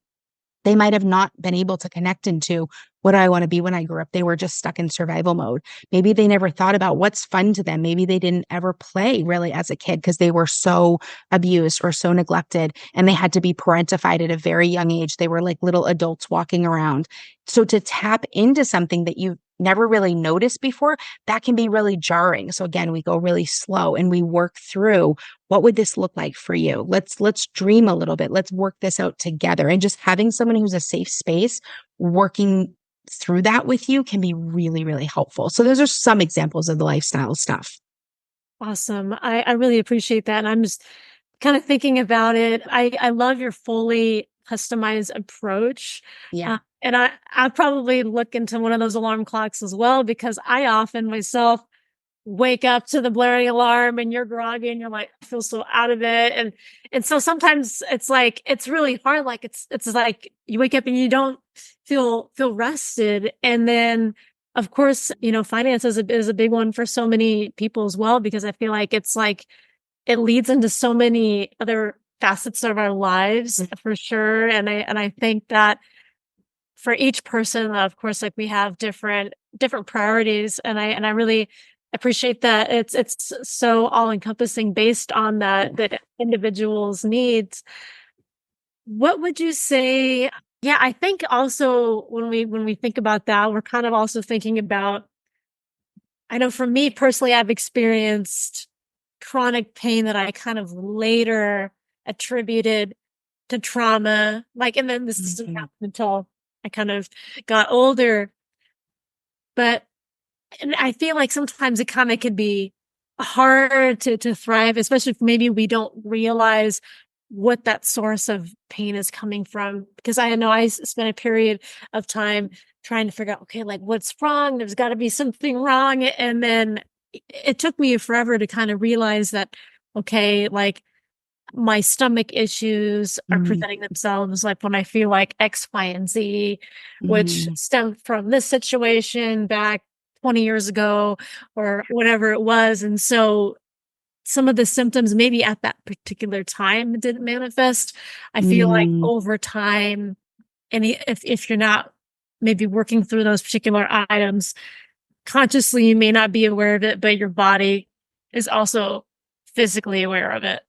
they might have not been able to connect into, what do I want to be when I grew up? They were just stuck in survival mode. Maybe they never thought about what's fun to them. Maybe they didn't ever play really as a kid because they were so abused or so neglected, and they had to be parentified at a very young age. They were like little adults walking around. So to tap into something that you never really noticed before, that can be really jarring. So again, we go really slow and we work through, what would this look like for you? Let's dream a little bit. Let's work this out together. And just having someone who's a safe space working through that with you can be really, really helpful. So those are some examples of the lifestyle stuff. Awesome. I really appreciate that. And I'm just kind of thinking about it. I love your fully customized approach. Yeah. And I probably look into one of those alarm clocks as well, because I often myself wake up to the blaring alarm and you're groggy and you're like, I feel so out of it. And so sometimes it's like, it's really hard. Like it's like you wake up and you don't feel rested. And then of course, finance is a big one for so many people as well, because I feel like it's like, it leads into so many other facets of our lives for sure. And I think that for each person, of course, like we have different priorities. And I really appreciate that it's so all encompassing based on the individual's needs. What would you say? Yeah, I think also when we think about that, we're kind of also thinking about, I know for me personally, I've experienced chronic pain that I kind of later attributed to trauma. And then this didn't happen until I kind of got older. And I feel like sometimes it kind of could be hard to thrive, especially if maybe we don't realize what that source of pain is coming from. Because I know I spent a period of time trying to figure out, okay, like what's wrong? There's got to be something wrong. And then it took me forever to kind of realize that, okay, like my stomach issues are presenting themselves like when I feel like X, Y, and Z, which stemmed from this situation back 20 years ago or whatever it was. And so some of the symptoms maybe at that particular time didn't manifest. I feel like over time, and if you're not maybe working through those particular items consciously, you may not be aware of it, but your body is also physically aware of it.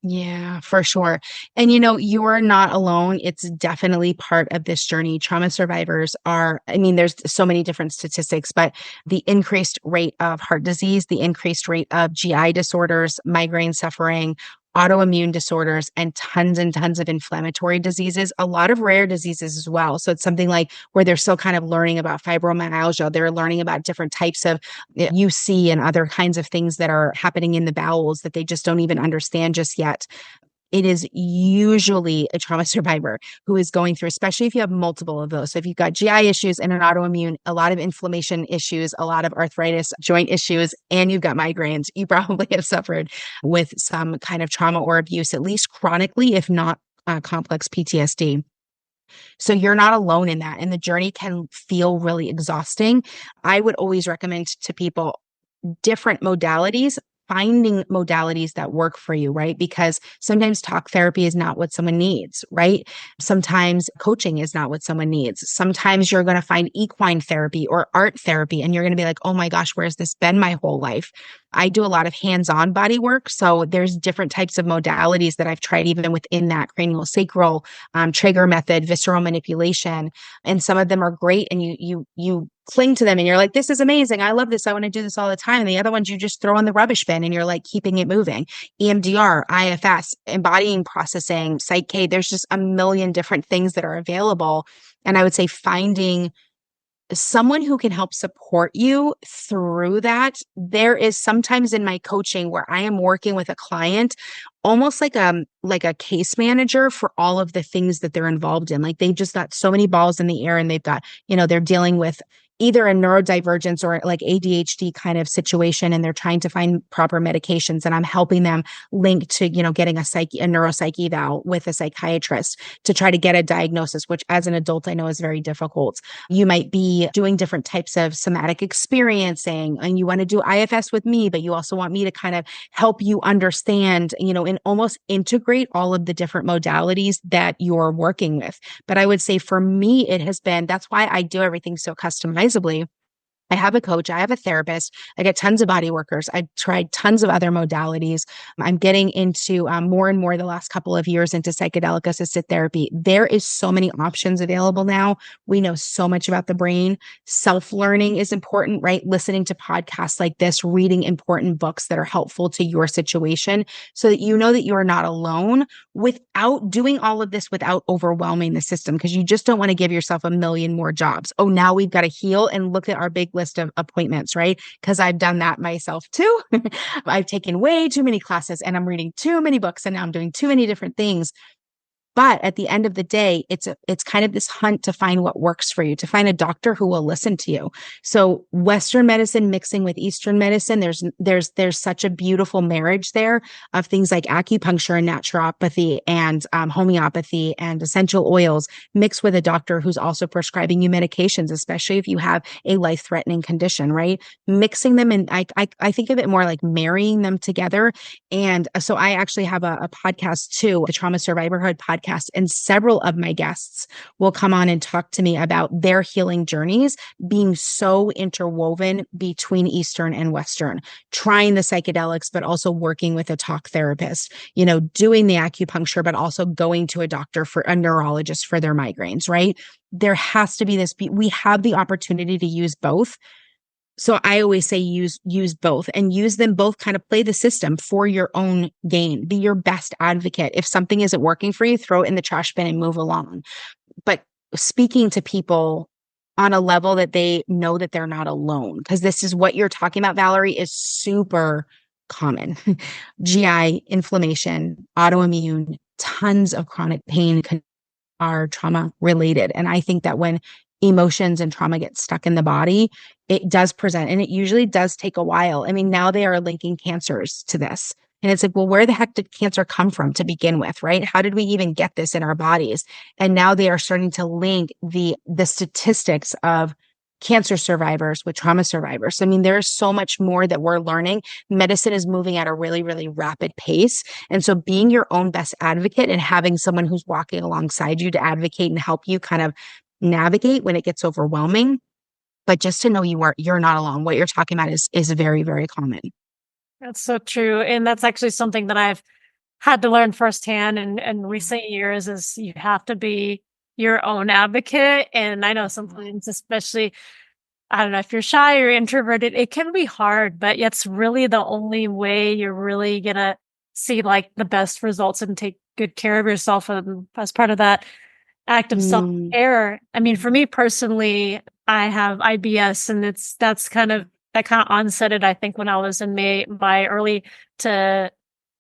Yeah, for sure. And you are not alone. It's definitely part of this journey. Trauma survivors there's so many different statistics, but the increased rate of heart disease, the increased rate of GI disorders, migraine suffering, autoimmune disorders, and tons of inflammatory diseases, a lot of rare diseases as well. So it's something like where they're still kind of learning about fibromyalgia, they're learning about different types of UC and other kinds of things that are happening in the bowels that they just don't even understand just yet. It is usually a trauma survivor who is going through, especially if you have multiple of those. So if you've got GI issues and an autoimmune, a lot of inflammation issues, a lot of arthritis, joint issues, and you've got migraines, you probably have suffered with some kind of trauma or abuse, at least chronically, if not complex PTSD. So you're not alone in that. And the journey can feel really exhausting. I would always recommend to people different modalities, finding modalities that work for you, right? Because sometimes talk therapy is not what someone needs, right? Sometimes coaching is not what someone needs. Sometimes you're going to find equine therapy or art therapy, and you're going to be like, oh my gosh, where's this been my whole life? I do a lot of hands-on body work. So there's different types of modalities that I've tried even within that cranial sacral, trigger method, visceral manipulation. And some of them are great. And you cling to them and you're like, this is amazing. I love this. I want to do this all the time. And the other ones you just throw in the rubbish bin and you're like keeping it moving. EMDR, IFS, embodying processing, Psych K, there's just a million different things that are available. And I would say finding someone who can help support you through that. There is sometimes in my coaching where I am working with a client almost like a case manager for all of the things that they're involved in. Like they've just got so many balls in the air and they've got, they're dealing with either a neurodivergence or like ADHD kind of situation, and they're trying to find proper medications. And I'm helping them link to, getting a neuropsych eval with a psychiatrist to try to get a diagnosis, which as an adult, I know is very difficult. You might be doing different types of somatic experiencing and you want to do IFS with me, but you also want me to kind of help you understand, and almost integrate all of the different modalities that you're working with. But I would say for me, it has been, that's why I do everything so customizably. I have a coach, I have a therapist, I get tons of body workers. I've tried tons of other modalities. I'm getting into more and more the last couple of years into psychedelic assisted therapy. There is so many options available now. We know so much about the brain. Self-learning is important, right? Listening to podcasts like this, reading important books that are helpful to your situation so that you know that you are not alone without doing all of this without overwhelming the system, because you just don't want to give yourself a million more jobs. Oh, now we've got to heal and look at our big list of appointments, right? Because I've done that myself too. I've taken way too many classes and I'm reading too many books and now I'm doing too many different things. But at the end of the day, it's kind of this hunt to find what works for you, to find a doctor who will listen to you. So Western medicine mixing with Eastern medicine, there's such a beautiful marriage there of things like acupuncture and naturopathy and homeopathy and essential oils mixed with a doctor who's also prescribing you medications, especially if you have a life-threatening condition, right? Mixing them, and I think of it more like marrying them together. And so I actually have a podcast too, the Trauma Survivorhood podcast. And several of my guests will come on and talk to me about their healing journeys being so interwoven between Eastern and Western, trying the psychedelics, but also working with a talk therapist, doing the acupuncture, but also going to a doctor for a neurologist for their migraines, right? There has to be this, we have the opportunity to use both. So I always say use both and use them both, kind of play the system for your own gain. Be your best advocate. If something isn't working for you, throw it in the trash bin and move along. But speaking to people on a level that they know that they're not alone, because this is what you're talking about, Valerie, is super common. GI, inflammation, autoimmune, tons of chronic pain are trauma related. And I think that when emotions and trauma get stuck in the body, it does present, and it usually does take a while. I mean, now they are linking cancers to this. And it's like, well, where the heck did cancer come from to begin with, right? How did we even get this in our bodies? And now they are starting to link the statistics of cancer survivors with trauma survivors. I mean, there's so much more that we're learning. Medicine is moving at a really, really rapid pace. And so being your own best advocate and having someone who's walking alongside you to advocate and help you kind of navigate when it gets overwhelming. But just to know you're not alone. What you're talking about is very, very common. That's so true. And that's actually something that I've had to learn firsthand in recent years is you have to be your own advocate. And I know sometimes, especially, I don't know, if you're shy or introverted, it can be hard, but it's really the only way you're really going to see like the best results and take good care of yourself. And as part of that act of Mm, self-care, I mean, for me personally, I have IBS, and that kind of onsetted, I think, when I was in my early to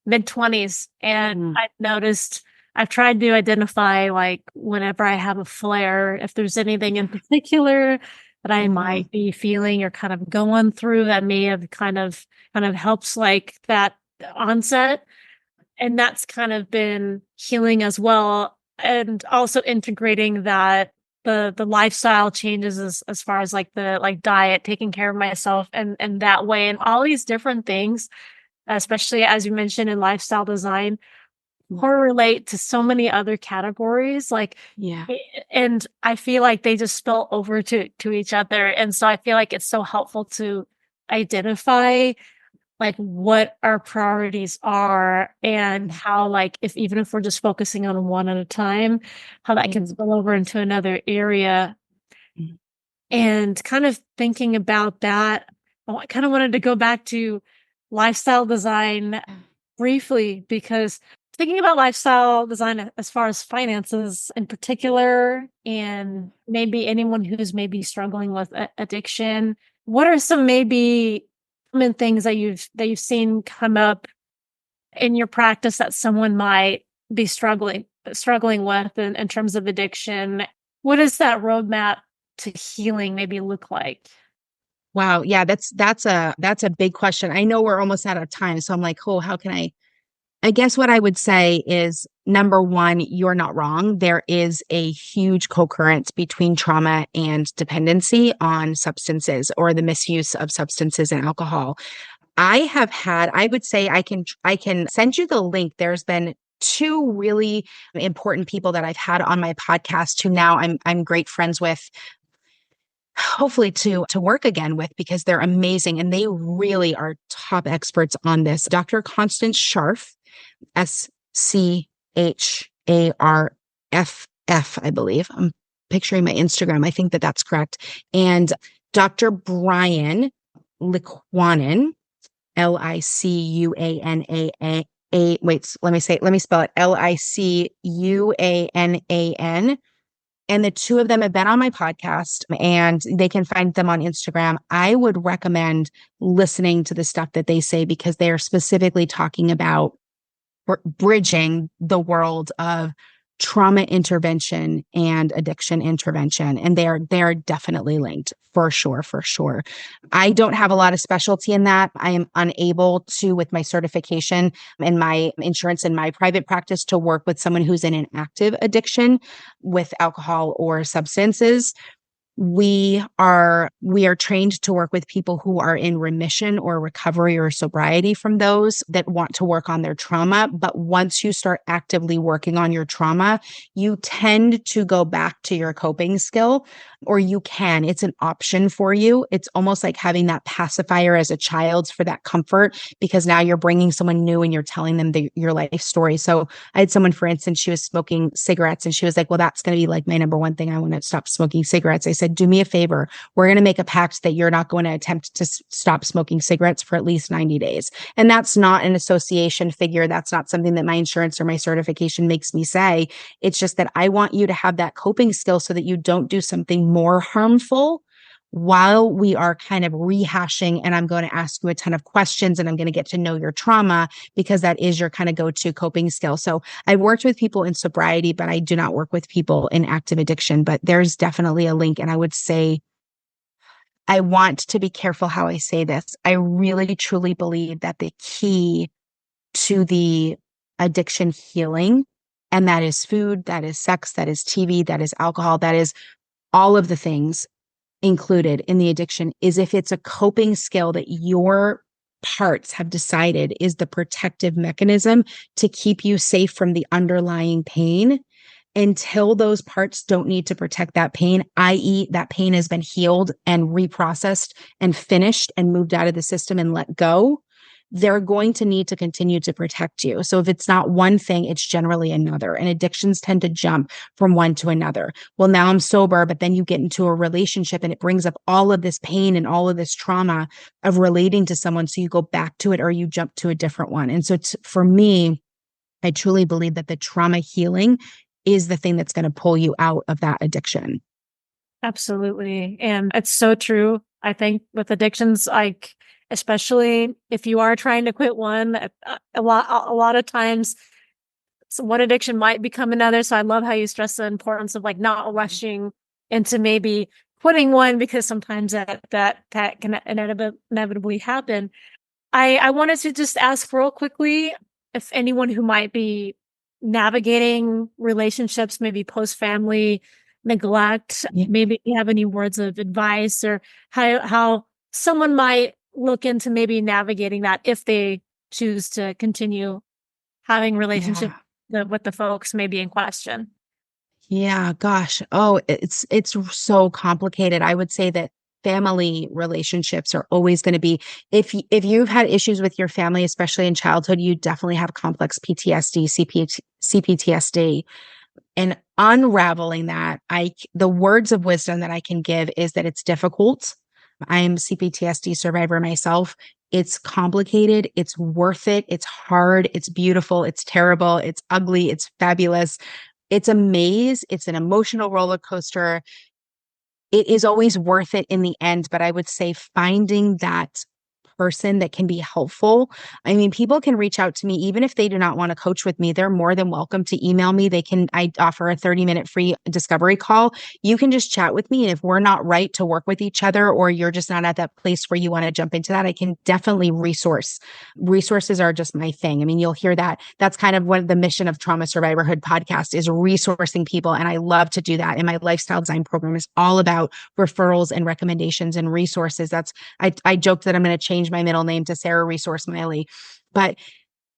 mid 20s. And mm, I've noticed, I've tried to identify, like, whenever I have a flare, if there's anything in particular that I mhm, might be feeling or kind of going through that may have kind of helps like that onset. And that's kind of been healing as well. And also integrating that the lifestyle changes as far as like the like diet, taking care of myself and that way, and all these different things, especially as you mentioned in lifestyle design, correlate to so many other categories. Like, yeah. and I feel like they just spill over to each other. And so I feel like it's so helpful to identify like what our priorities are, and how, like, if even if we're just focusing on one at a time, how that can Mhm, spill over into another area. mhm. And kind of thinking about that, I kind of wanted to go back to lifestyle design briefly, because thinking about lifestyle design as far as finances in particular, and maybe anyone who's maybe struggling with addiction, what are some maybe common things that you've seen come up in your practice that someone might be struggling with in terms of addiction? What does that roadmap to healing maybe look like? Wow. Yeah, that's a big question. I know we're almost out of time. So I'm like, oh, how can I guess what I would say is number one, you're not wrong. There is a huge concurrence between trauma and dependency on substances or the misuse of substances and alcohol. I would say I can send you the link. There's been two really important people that I've had on my podcast who now I'm great friends with, hopefully to work again with, because they're amazing and they really are top experts on this. Dr. Constance Scharf, Scharff, I believe. I'm picturing my Instagram. I think that that's correct. And Dr. Brian Liquanen, Licuana. Wait, let me spell it. Licuanan. And the two of them have been on my podcast, and they can find them on Instagram. I would recommend listening to the stuff that they say, because they are specifically talking about bridging the world of trauma intervention and addiction intervention. And they are definitely linked, for sure, for sure. I don't have a lot of specialty in that. I am unable to, with my certification and my insurance and my private practice, to work with someone who's in an active addiction with alcohol or substances. We are trained to work with people who are in remission or recovery or sobriety from those that want to work on their trauma. But once you start actively working on your trauma, you tend to go back to your coping skill, or it's an option for you. It's almost like having that pacifier as a child for that comfort, because now you're bringing someone new and you're telling them your life story. So I had someone, for instance, she was smoking cigarettes and she was like, well, that's going to be like my number one thing. I want to stop smoking cigarettes. I said, do me a favor. We're going to make a pact that you're not going to attempt to stop smoking cigarettes for at least 90 days. And that's not an association figure. That's not something that my insurance or my certification makes me say. It's just that I want you to have that coping skill so that you don't do something more harmful while we are kind of rehashing. And I'm going to ask you a ton of questions and I'm going to get to know your trauma, because that is your kind of go-to coping skill. So I've worked with people in sobriety, but I do not work with people in active addiction. But there's definitely a link. And I would say, I want to be careful how I say this. I really truly believe that the key to the addiction healing, and that is food, that is sex, that is TV, that is alcohol, that is all of the things included in the addiction, is if it's a coping skill that your parts have decided is the protective mechanism to keep you safe from the underlying pain, until those parts don't need to protect that pain, i.e., that pain has been healed and reprocessed and finished and moved out of the system and let go, they're going to need to continue to protect you. So if it's not one thing, it's generally another. And addictions tend to jump from one to another. Well, now I'm sober, but then you get into a relationship and it brings up all of this pain and all of this trauma of relating to someone. So you go back to it or you jump to a different one. And so for me, I truly believe that the trauma healing is the thing that's going to pull you out of that addiction. Absolutely. And it's so true. I think with addictions, like, especially if you are trying to quit one, a lot of times one addiction might become another. So I love how you stress the importance of like not rushing into maybe quitting one, because sometimes that can inevitably happen. I wanted to just ask real quickly if anyone who might be navigating relationships, maybe post-family neglect, maybe you have any words of advice or how someone might look into maybe navigating that if they choose to continue having relationships with the folks maybe in question. Yeah, gosh. Oh, it's so complicated. I would say that family relationships are always going to be, if you've had issues with your family, especially in childhood, you definitely have complex PTSD, CPTSD. And unraveling that, the words of wisdom that I can give is that it's difficult. I'm CPTSD survivor myself. It's complicated. It's worth it. It's hard. It's beautiful. It's terrible. It's ugly. It's fabulous. It's a maze. It's an emotional roller coaster. It is always worth it in the end. But I would say finding that person that can be helpful. I mean, people can reach out to me, even if they do not want to coach with me, they're more than welcome to email me. I offer a 30-minute free discovery call. You can just chat with me. And if we're not right to work with each other, or you're just not at that place where you want to jump into that, I can definitely resource. Resources are just my thing. I mean, you'll hear that. That's kind of what the mission of Trauma Survivorhood podcast is, resourcing people. And I love to do that. And my lifestyle design program is all about referrals and recommendations and resources. I joke that I'm going to change my middle name to Sara Resource Miley, but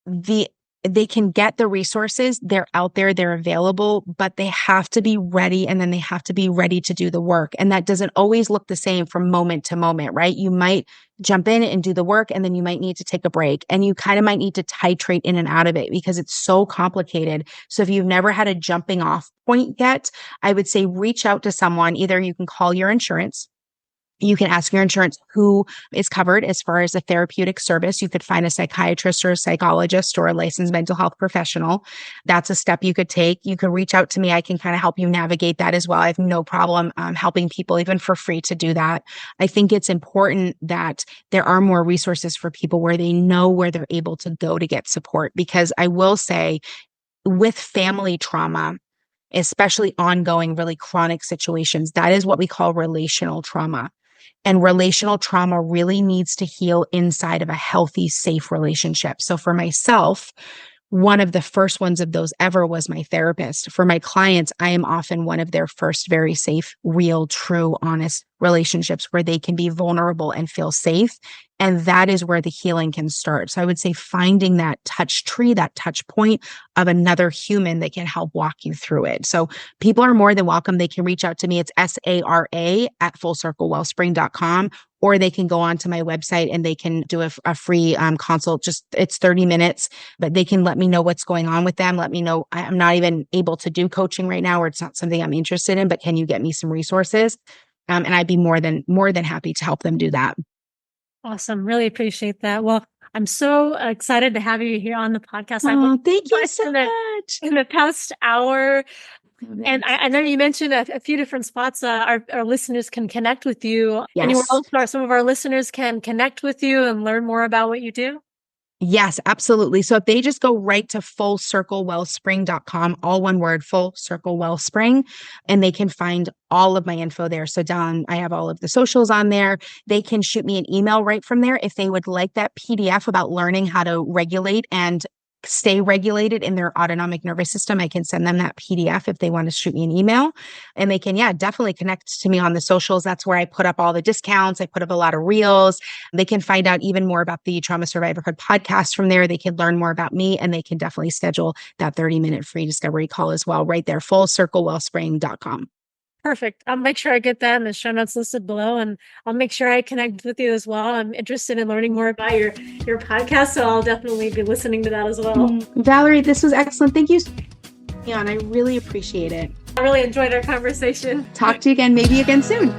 they can get the resources. They're out there, they're available, but they have to be ready. And then they have to be ready to do the work. And that doesn't always look the same from moment to moment, right? You might jump in and do the work, and then you might need to take a break, and you kind of might need to titrate in and out of it because it's so complicated. So if you've never had a jumping off point yet, I would say reach out to someone. Either you can call your insurance. You can ask your insurance who is covered as far as a therapeutic service. You could find a psychiatrist or a psychologist or a licensed mental health professional. That's a step you could take. You can reach out to me. I can kind of help you navigate that as well. I have no problem helping people, even for free, to do that. I think it's important that there are more resources for people where they know where they're able to go to get support. Because I will say, with family trauma, especially ongoing, really chronic situations, that is what we call relational trauma. And relational trauma really needs to heal inside of a healthy, safe relationship. So for myself, one of the first ones of those ever was my therapist. For my clients, I am often one of their first very safe, real, true, honest relationships where they can be vulnerable and feel safe. And that is where the healing can start. So I would say finding that touch tree, that touch point of another human that can help walk you through it. So people are more than welcome. They can reach out to me. It's SARA@fullcirclewellspring.com, or they can go onto my website and they can do a free consult. Just it's 30 minutes, but they can let me know what's going on with them. Let me know I'm not even able to do coaching right now, or it's not something I'm interested in, but can you get me some resources? And I'd be more than happy to help them do that. Awesome. Really appreciate that. Well, I'm so excited to have you here on the podcast. Oh, thank you so much. In the past hour. And I know you mentioned a few different spots our listeners can connect with you. Yes. Anywhere else where some of our listeners can connect with you and learn more about what you do? Yes, absolutely. So if they just go right to fullcirclewellspring.com, all one word, Full Circle Wellspring, and they can find all of my info there. So down, I have all of the socials on there. They can shoot me an email right from there if they would like that PDF about learning how to regulate and stay regulated in their autonomic nervous system. I can send them that PDF if they want to shoot me an email, and they can, definitely connect to me on the socials. That's where I put up all the discounts. I put up a lot of reels. They can find out even more about the Trauma Survivorhood podcast from there. They can learn more about me, and they can definitely schedule that 30-minute free discovery call as well right there, fullcirclewellspring.com. Perfect. I'll make sure I get that in the show notes listed below, and I'll make sure I connect with you as well. I'm interested in learning more about your podcast, so I'll definitely be listening to that as well. Valerie, this was excellent. Thank you. I really appreciate it. I really enjoyed our conversation. Talk to you again, maybe again soon.